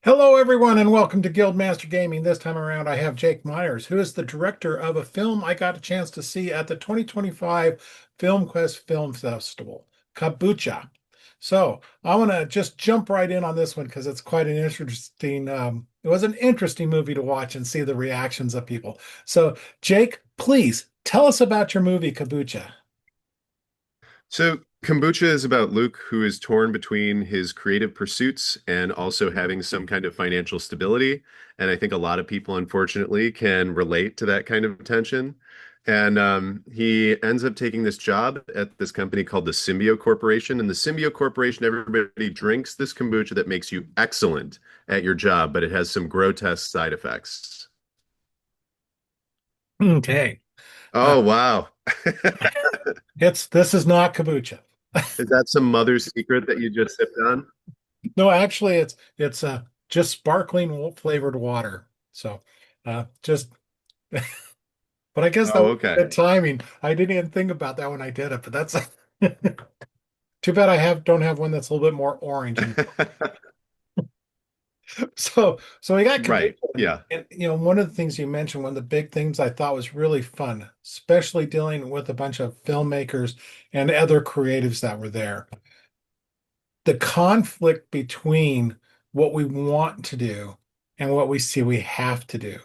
Hello, everyone, and welcome to Guildmaster Gaming. This time around, I have Jake Myers, who is the director of a film I got a chance to see at the 2025 FilmQuest Film Festival, Kabucha. So I want to just jump right in on this one because it's quite an interesting. It was an interesting movie to watch and see the reactions of people. So, Jake, please tell us about your movie, Kabucha. So, Kombucha is about Luke, who is torn between his creative pursuits and also having some kind of financial stability. And I think a lot of people, unfortunately, can relate to that kind of tension. And he ends up taking this job at this company called the Symbio Corporation. And the Symbio Corporation, everybody drinks this kombucha that makes you excellent at your job, but it has some grotesque side effects. Okay. Uh, Oh, wow. this is not Kabucha. Is that some mother's secret that you just sipped on? No, actually, it's just sparkling flavored water. So, just, but I guess that Oh, was okay. good timing. I didn't even think about that when I did it, but that's too bad I have don't have one that's a little bit more orange. And so we got kabuki. Right. Yeah. And one of the things you mentioned, one of the big things I thought was really fun, especially dealing with a bunch of filmmakers and other creatives that were there. The conflict between what we want to do and what we see we have to do.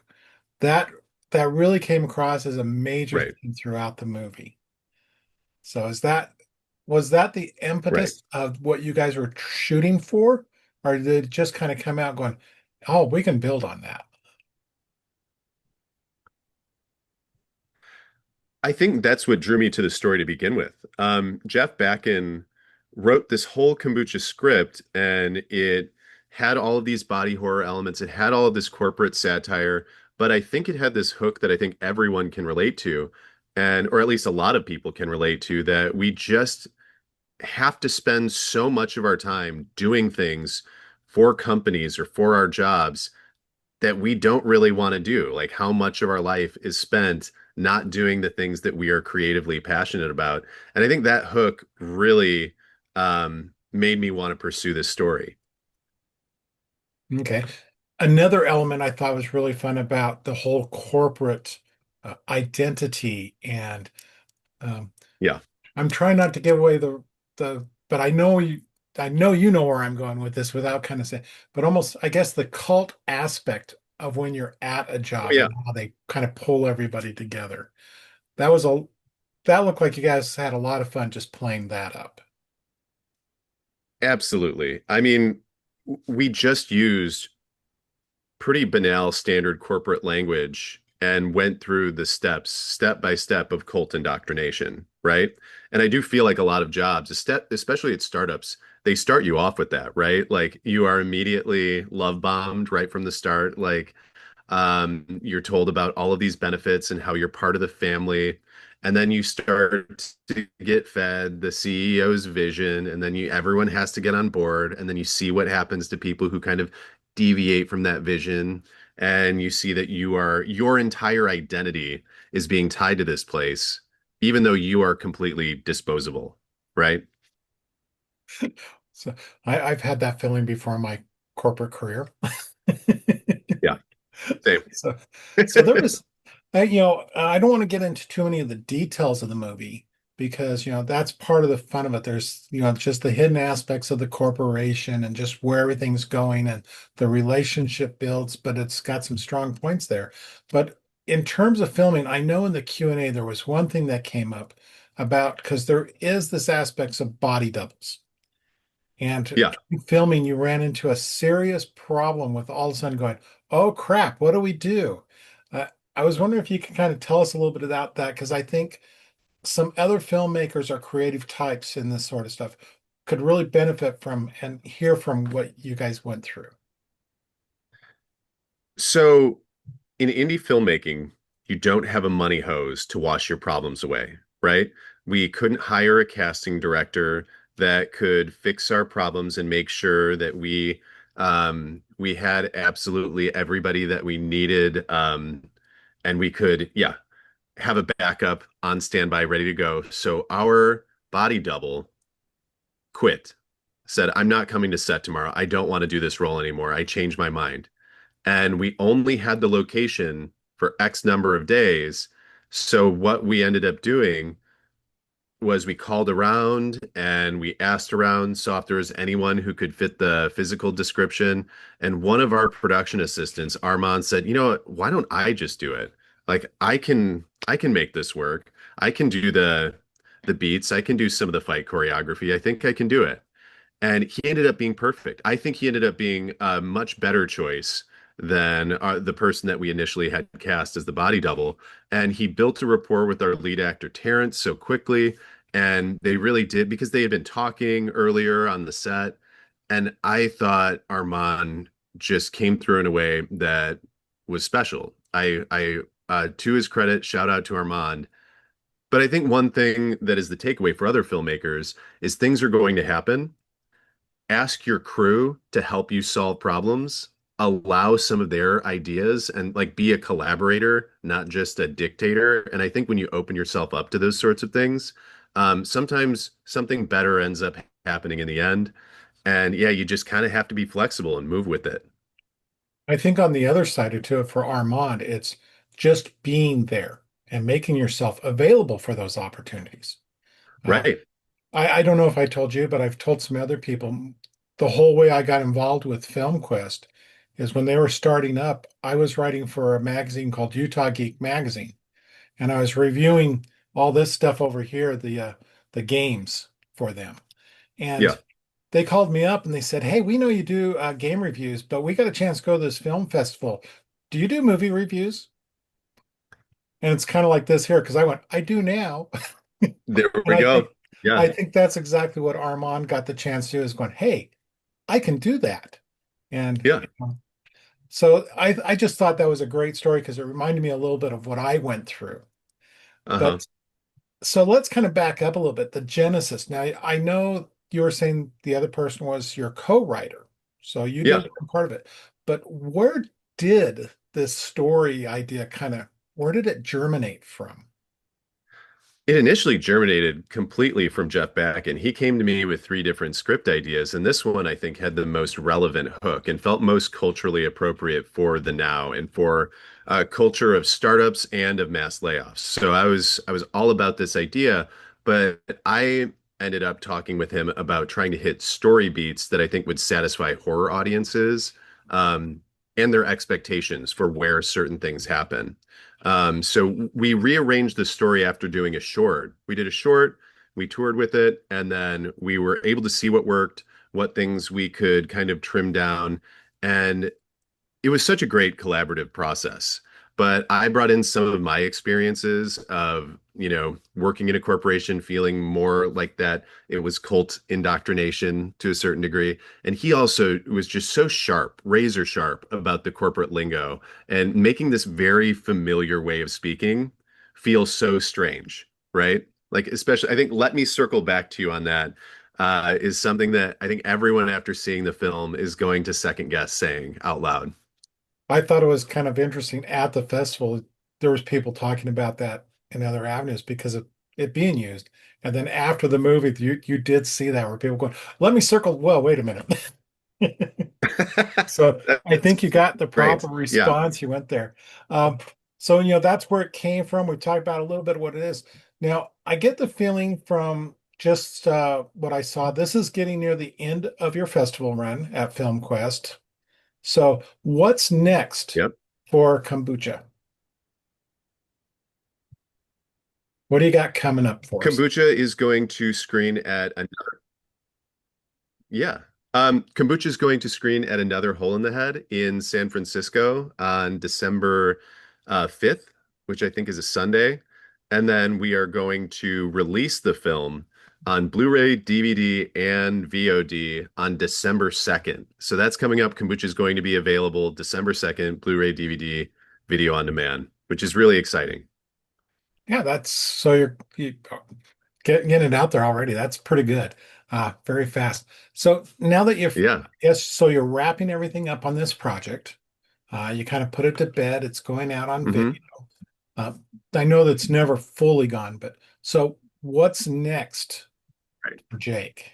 That that really came across as a major Right. theme throughout the movie. So was that the Right. impetus of what you guys were shooting for? Or did it just kind of come out going, oh, we can build on that? I think that's what drew me to the story to begin with. Jeff Backen wrote this whole kombucha script, and it had all of these body horror elements. It had all of this corporate satire, but I think it had this hook that I think everyone can relate to, and or at least a lot of people can relate to, that we just have to spend so much of our time doing things for companies or for our jobs that we don't really want to do. Like how much of our life is spent not doing the things that we are creatively passionate about. And I think that hook really made me want to pursue this story. Okay. Another element I thought was really fun about the whole corporate identity and um, Yeah. I'm trying not to give away but I know you know where I'm going with this without kind of saying, but almost I guess the cult aspect of when you're at a Oh, job yeah. and how they kind of pull everybody together. That was a that looked like you guys had a lot of fun just playing that up. Absolutely. I mean, we just used pretty banal standard corporate language and went through the steps, step by step of cult indoctrination, right? And I do feel like a lot of jobs, especially at startups, they start you off with that, right? Like you are immediately love bombed right from the start. Like you're told about all of these benefits and how you're part of the family. And then you start to get fed the CEO's vision, and then everyone has to get on board. And then you see what happens to people who kind of deviate from that vision. And you see that your entire identity is being tied to this place, even though you are completely disposable, right? So I've had that feeling before in my corporate career. Yeah, same. So, so there was, I don't want to get into too many of the details of the movie because, that's part of the fun of it. There's, just the hidden aspects of the corporation and just where everything's going and the relationship builds, but it's got some strong points there. But in terms of filming, I know in the Q&A there was one thing that came up about because there is this aspects of body doubles. And Yeah. filming, you ran into a serious problem with all of a sudden going, oh crap, what do we do? Uh, I was wondering if you could kind of tell us a little bit about that, because I think some other filmmakers or creative types in this sort of stuff could really benefit from and hear from what you guys went through. So in indie filmmaking, you don't have a money hose to wash your problems away, right? We couldn't hire a casting director that could fix our problems and make sure that we had absolutely everybody that we needed, and we could, yeah, have a backup on standby ready to go. So our body double quit. said, I'm not coming to set tomorrow. I don't want to do this role anymore. I changed my mind. And we only had the location for X number of days. So what we ended up doing was we called around and we asked around, saw if there was anyone who could fit the physical description. And one of our production assistants, Armand, said, "You know what? Why don't I just do it? Like I can make this work. I can do the beats. I can do some of the fight choreography. I think I can do it." And he ended up being perfect. I think he ended up being a much better choice than the person that we initially had cast as the body double. And he built a rapport with our lead actor, Terrence, so quickly. And they really did because they had been talking earlier on the set. And I thought Armand just came through in a way that was special. To his credit, shout out to Armand. But I think one thing that is the takeaway for other filmmakers is things are going to happen. Ask your crew to help you solve problems, allow some of their ideas and like be a collaborator, not just a dictator. And I think when you open yourself up to those sorts of things, sometimes something better ends up happening in the end. And yeah, you just kind of have to be flexible and move with it. I think on the other side of it for Armand, it's just being there and making yourself available for those opportunities. Uh, Right. I don't know if I told you, but I've told some other people the whole way I got involved with FilmQuest is when they were starting up, I was writing for a magazine called Utah Geek Magazine, and I was reviewing all this stuff over here, the games for them. Yeah. And they called me up and they said, "Hey, we know you do game reviews, but we got a chance to go to this film festival. Do you do movie reviews?" And it's kind of like this here because I went, "I do now." There And we go. Yeah. I think that's exactly what Armand got the chance to do is going, "Hey, I can do that." And Yeah. so I just thought that was a great story because it reminded me a little bit of what I went through. Uh-huh. But so let's kind of back up a little bit. The genesis. Now I know you were saying the other person was your co-writer, so you Yeah. did one part of it. But where did this story idea where did it germinate from? It initially germinated completely from Jeff Beck, and he came to me with three different script ideas. And this one, I think, had the most relevant hook and felt most culturally appropriate for the now and for a culture of startups and of mass layoffs. So I was all about this idea, but I ended up talking with him about trying to hit story beats that I think would satisfy horror audiences, and their expectations for where certain things happen. So we rearranged the story after doing a short. We did a short, we toured with it, and then we were able to see what worked, what things we could kind of trim down. And it was such a great collaborative process. But I brought in some of my experiences of, working in a corporation, feeling more like that it was cult indoctrination to a certain degree. And he also was just so sharp, razor sharp about the corporate lingo and making this very familiar way of speaking feel so strange, right? Like, especially, I think, let me circle back to you on that. Is something that I think everyone after seeing the film is going to second guess saying out loud. I thought it was kind of interesting at the festival. There was people talking about that in other avenues because of it being used. And then after the movie, you did see that where people going, "Let me circle." Well, wait a minute. So I think That's you got the proper great. Yeah. response. You went there. Um, so that's where it came from. We talked about a little bit of what it is. Now I get the feeling from just what I saw. This is getting near the end of your festival run at FilmQuest. So what's next Yep. for kombucha? What do you got coming up for us? Kombucha is going to screen at another, yeah. Kombucha is going to screen at another Hole in the Head in San Francisco on December 5th, which I think is a Sunday. And then we are going to release the film on Blu-ray, DVD, and VOD on December 2nd. So that's coming up. Kombucha is going to be available December 2nd, Blu-ray, DVD, video on demand, which is really exciting. Yeah, that's so you getting it out there already. That's pretty good. Very fast. So now that Yeah. yes, so you're wrapping everything up on this project. You kind of put it to bed. It's going out on video. hmm Uh, I know that's never fully gone, but so what's next Right. for Jake?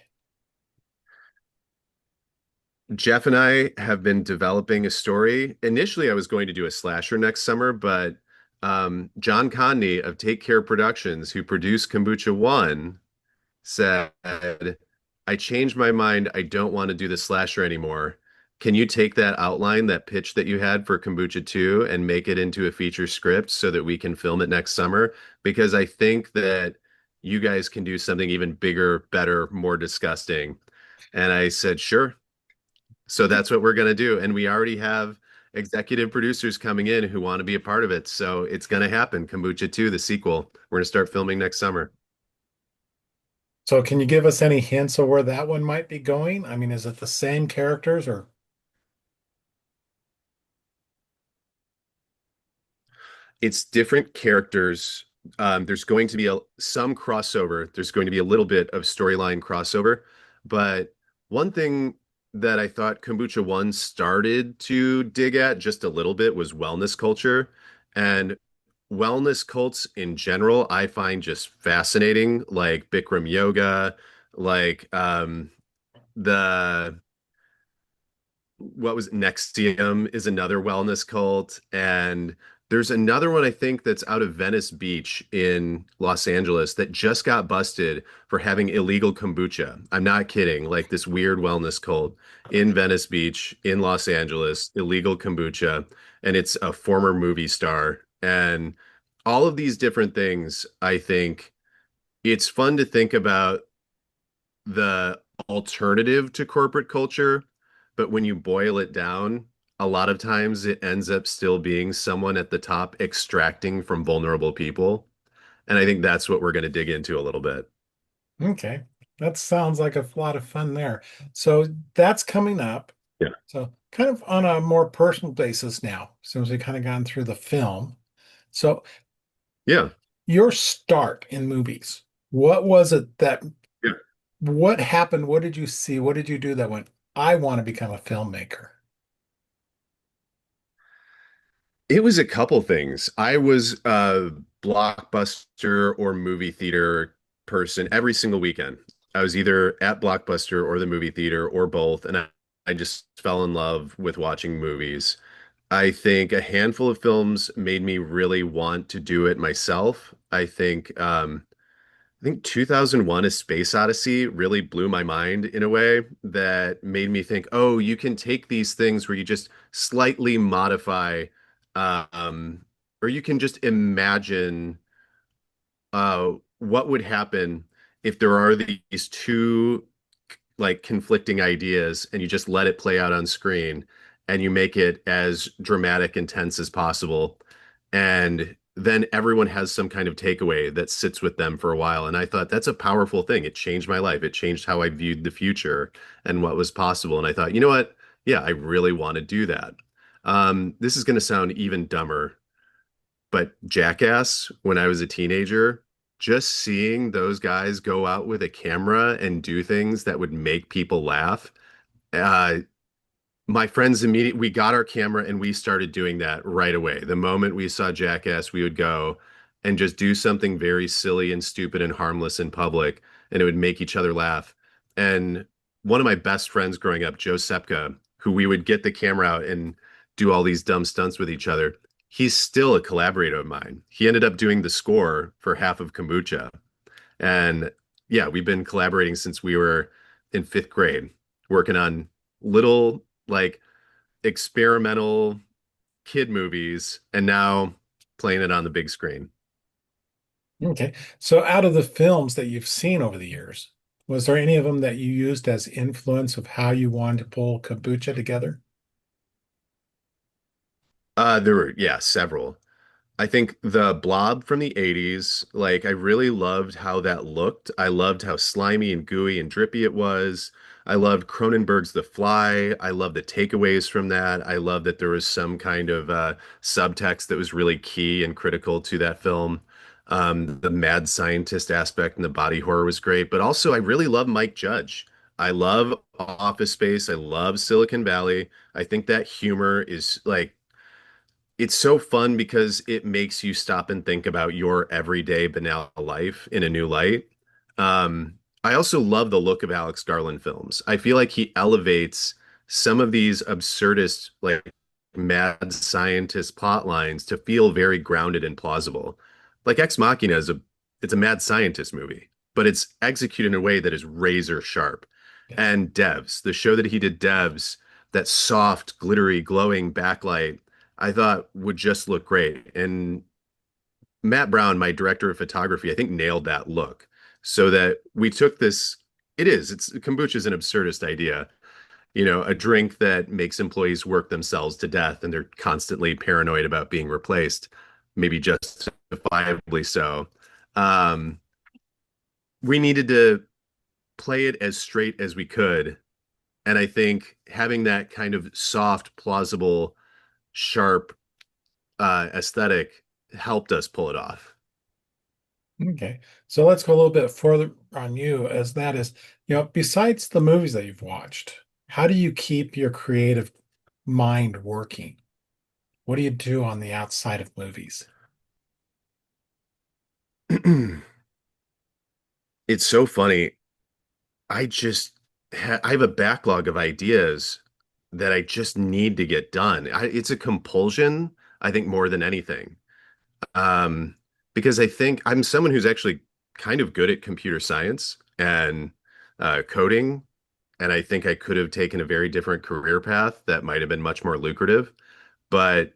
Jeff and I have been developing a story. Initially, I was going to do a slasher next summer, but John Conney of Take Care Productions, who produced Kombucha 1, said, I changed my mind. I don't want to do the slasher anymore. Can you take that outline, that pitch that you had for Kombucha 2, and make it into a feature script so that we can film it next summer? Because I think that you guys can do something even bigger, better, more disgusting. And I said, sure. So that's what we're going to do. And we already have executive producers coming in who want to be a part of it. So it's going to happen. Kombucha 2, the sequel. We're going to start filming next summer. So can you give us any hints of where that one might be going? I mean, is it the same characters or? It's different characters. There's going to be some crossover. There's going to be a little bit of storyline crossover. But one thing that I thought Kombucha 1 started to dig at just a little bit was wellness culture. And wellness cults in general, I find just fascinating, like Bikram yoga, like the what was it? Nexium is another wellness cult. And there's another one I think that's out of Venice Beach in Los Angeles that just got busted for having illegal kombucha. I'm not kidding. Like this weird wellness cult in Venice Beach in Los Angeles, illegal kombucha, and it's a former movie star. And all of these different things, I think it's fun to think about the alternative to corporate culture, but when you boil it down, a lot of times it ends up still being someone at the top extracting from vulnerable people. And I think that's what we're going to dig into a little bit. Okay, that sounds like a lot of fun there. So that's coming up. Yeah. So kind of on a more personal basis now, since we kind of gone through the film. So Yeah. your start in movies, what was it that, Yeah. what happened? What did you see? What did you do that went, I want to become a filmmaker? It was a couple things. I was a Blockbuster or movie theater person every single weekend. I was either at Blockbuster or the movie theater or both, and I just fell in love with watching movies. I think a handful of films made me really want to do it myself. I think 2001: A Space Odyssey really blew my mind in a way that made me think, oh, you can take these things where you just slightly modify, um, or you can just imagine what would happen if there are these two like conflicting ideas and you just let it play out on screen and you make it as dramatic and tense as possible. And then everyone has some kind of takeaway that sits with them for a while. And I thought that's a powerful thing. It changed my life. It changed how I viewed the future and what was possible. And I thought, you know what? Yeah, I really want to do that. This is going to sound even dumber, but Jackass, when I was a teenager, just seeing those guys go out with a camera and do things that would make people laugh. Uh, my friends immediately, we got our camera and we started doing that right away. The moment we saw Jackass, we would go and just do something very silly and stupid and harmless in public, and it would make each other laugh. And one of my best friends growing up, Joe Sepka, who we would get the camera out and do all these dumb stunts with each other, he's still a collaborator of mine. He ended up doing the score for half of Kombucha. And yeah, we've been collaborating since we were in fifth grade, working on little like experimental kid movies and now playing it on the big screen. Okay. So out of the films that you've seen over the years, was there any of them that you used as influence of how you wanted to pull kombucha together? There were, yeah, several. I think the Blob from the 80s, like I really loved how that looked. I loved how slimy and gooey and drippy it was. I loved Cronenberg's The Fly. I loved the takeaways from that. I loved that there was some kind of subtext that was really key and critical to that film. The mad scientist aspect and the body horror was great, but also I really love Mike Judge. I love Office Space. I love Silicon Valley. I think that humor is like it's so fun because it makes you stop and think about your everyday banal life in a new light. I also love the look of Alex Garland films. I feel like he elevates some of these absurdist, like mad scientist plot lines to feel very grounded and plausible. Like Ex Machina it's a mad scientist movie, but it's executed in a way that is razor sharp. Yes. And Devs, the show that he did, Devs, that soft, glittery, glowing backlight, I thought would just look great. And Matt Brown, my director of photography, I think nailed that look. So that we took this, it's kombucha is an absurdist idea, a drink that makes employees work themselves to death and they're constantly paranoid about being replaced, maybe justifiably so. Um, we needed to play it as straight as we could. And I think having that kind of soft, plausible, sharp aesthetic helped us pull it off. Okay. So let's go a little bit further on you, as that is, besides the movies that you've watched, how do you keep your creative mind working? What do you do on the outside of movies? It's so funny. I have a backlog of ideas that I just need to get done. It's a compulsion, I think, more than anything. Um, because I think I'm someone who's actually kind of good at computer science and coding, and I think I could have taken a very different career path that might have been much more lucrative. But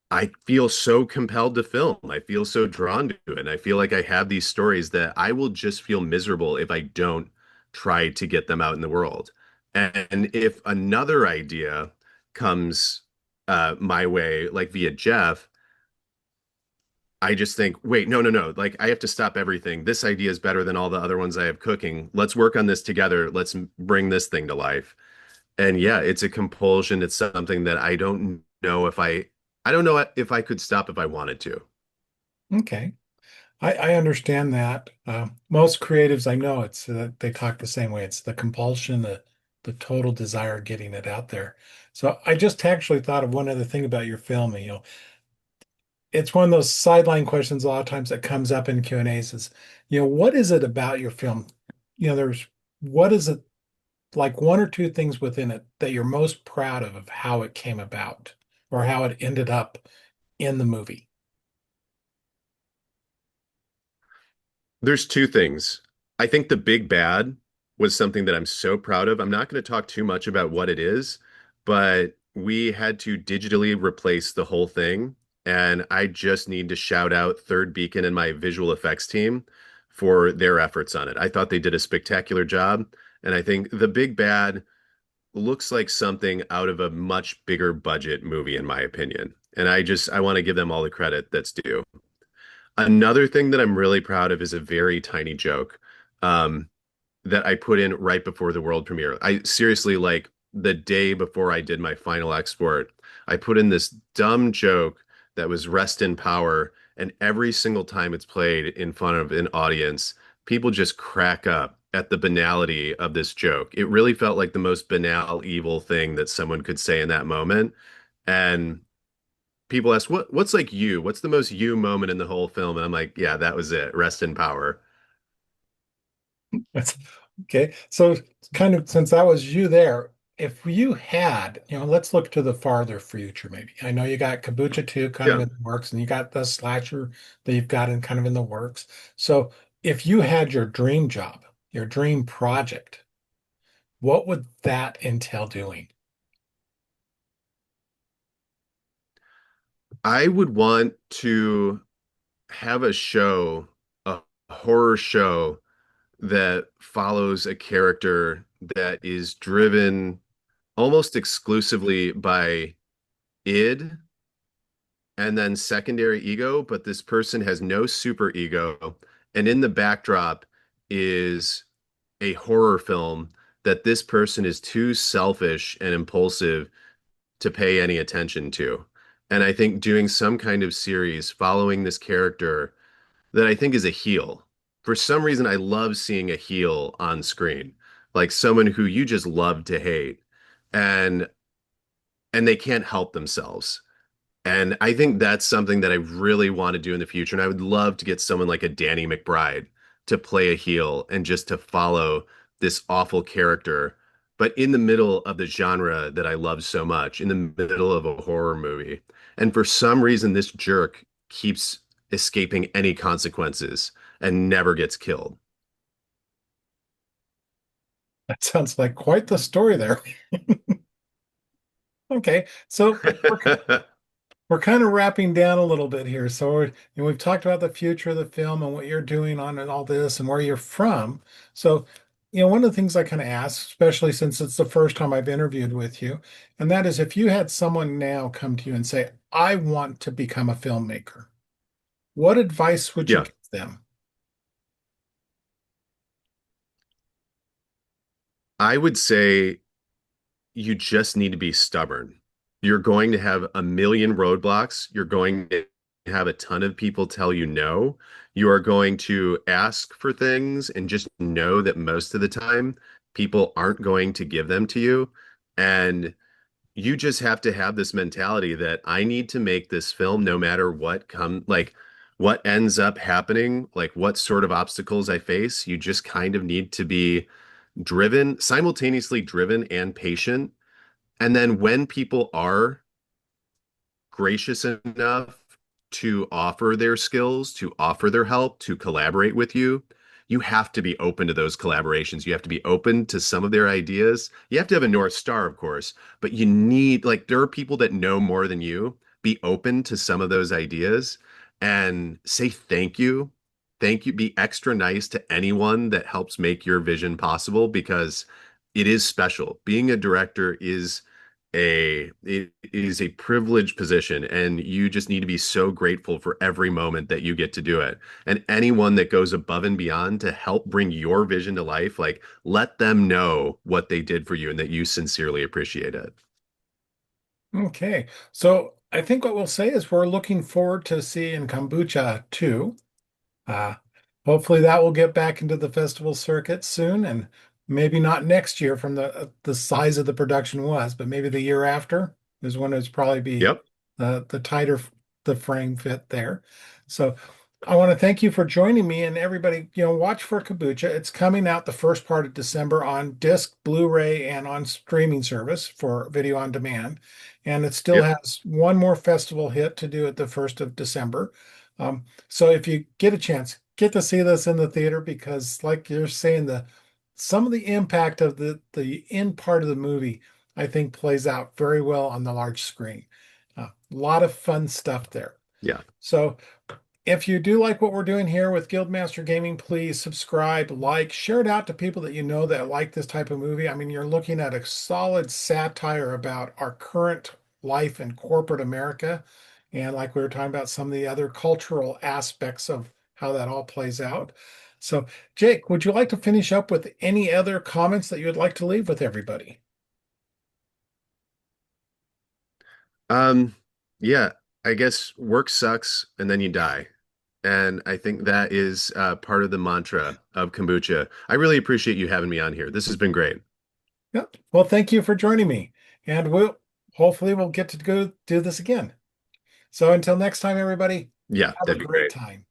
I feel so compelled to film. I feel so drawn to it. And I feel like I have these stories that I will just feel miserable if I don't try to get them out in the world. And if another idea comes my way, like via Jeff, I just think, wait, no, no, no. Like, I have to stop everything. This idea is better than all the other ones I have cooking. Let's work on this together. Let's bring this thing to life. And yeah, it's a compulsion. It's something that I don't know if I could stop if I wanted to. Okay. I understand that. Most creatives I know, it's they talk the same way. It's the compulsion, the total desire of getting it out there. So I just actually thought of one other thing about your film. It's one of those sideline questions a lot of times that comes up in Q&As is, what is it about your film? What is it, like one or two things within it that you're most proud of how it came about or how it ended up in the movie? There's two things. I think the big bad was something that I'm so proud of. I'm not going to talk too much about what it is, but we had to digitally replace the whole thing. And I just need to shout out Third Beacon and my visual effects team for their efforts on it. I thought they did a spectacular job. And I think the big bad looks like something out of a much bigger budget movie, in my opinion. And I want to give them all the credit that's due. Another thing that I'm really proud of is a very tiny joke um, that I put in right before the world premiere. I seriously, like the day before I did my final export, I put in this dumb joke that was rest in power. And every single time it's played in front of an audience, people just crack up at the banality of this joke. It really felt like the most banal, evil thing that someone could say in that moment. And people ask, what's like you? What's the most you moment in the whole film? And I'm like, yeah, that was it. Rest in power. That's okay. So kind of since that was you there, if you had, let's look to the farther future maybe. I know you got Kabucha 2 kind of Yeah. in the works, and you got the slasher that you've got in kind of in the works. So if you had your dream job, your dream project, what would that entail doing? I would want to have a show, a horror show that follows a character that is driven almost exclusively by id and then secondary ego, but this person has no super ego. And in the backdrop is a horror film that this person is too selfish and impulsive to pay any attention to. And I think doing some kind of series following this character that I think is a heel. For some reason, I love seeing a heel on screen, like someone who you just love to hate, and and they can't help themselves. And I think that's something that I really want to do in the future. And I would love to get someone like a Danny McBride to play a heel and just to follow this awful character but in the middle of the genre that I love so much, in the middle of a horror movie. And for some reason, this jerk keeps escaping any consequences and never gets killed. That sounds like quite the story there. Okay, so we're kind of wrapping down a little bit here. So we've talked about the future of the film and what you're doing on and all this and where you're from. So, one of the things I kind of ask, especially since it's the first time I've interviewed with you, and that is if you had someone now come to you and say, I want to become a filmmaker, what advice would you Yeah, give them? I would say you just need to be stubborn. You're going to have a million roadblocks. You're going to have a ton of people tell you no. You are going to ask for things and just know that most of the time people aren't going to give them to you. And you just have to have this mentality that I need to make this film no matter what ends up happening, like what sort of obstacles I face. You just kind of need to be driven, simultaneously driven and patient. And then when people are gracious enough to offer their skills, to offer their help, to collaborate with you, you have to be open to those collaborations. You have to be open to some of their ideas. You have to have a North Star, of course, but you need, like, there are people that know more than you. Be open to some of those ideas and say thank you. Thank you. Be extra nice to anyone that helps make your vision possible because it is special. Being a director is a privileged position, and you just need to be so grateful for every moment that you get to do it. And anyone that goes above and beyond to help bring your vision to life, like, let them know what they did for you and that you sincerely appreciate it. Okay, so I think what we'll say is we're looking forward to seeing Kombucha too. Uh, Hopefully that will get back into the festival circuit soon, and maybe not next year from the size of the production was, but maybe the year after is when it's probably be Yep. the tighter the frame fit there. So I want to thank you for joining me and everybody, watch for Kombucha. It's coming out the first part of December on disc, Blu-ray, and on streaming service for video on demand. And it still Yep. has one more festival hit to do at the 1st of December. So if you get a chance, get to see this in the theater because, like you're saying, the some of the impact of the end part of the movie, I think, plays out very well on the large screen. A lot of fun stuff there. Yeah. So if you do like what we're doing here with Guildmaster Gaming, please subscribe, like, share it out to people that you know that like this type of movie. I mean, you're looking at a solid satire about our current life in corporate America. And like we were talking about some of the other cultural aspects of how that all plays out. So, Jake, would you like to finish up with any other comments that you would like to leave with everybody? Um, yeah, I guess work sucks and then you die. And I think that is part of the mantra of kombucha. I really appreciate you having me on here. This has been great. Yep. Well, thank you for joining me. And we'll get to go do this again. So until next time, everybody, Yeah, have a that'd be great great. time.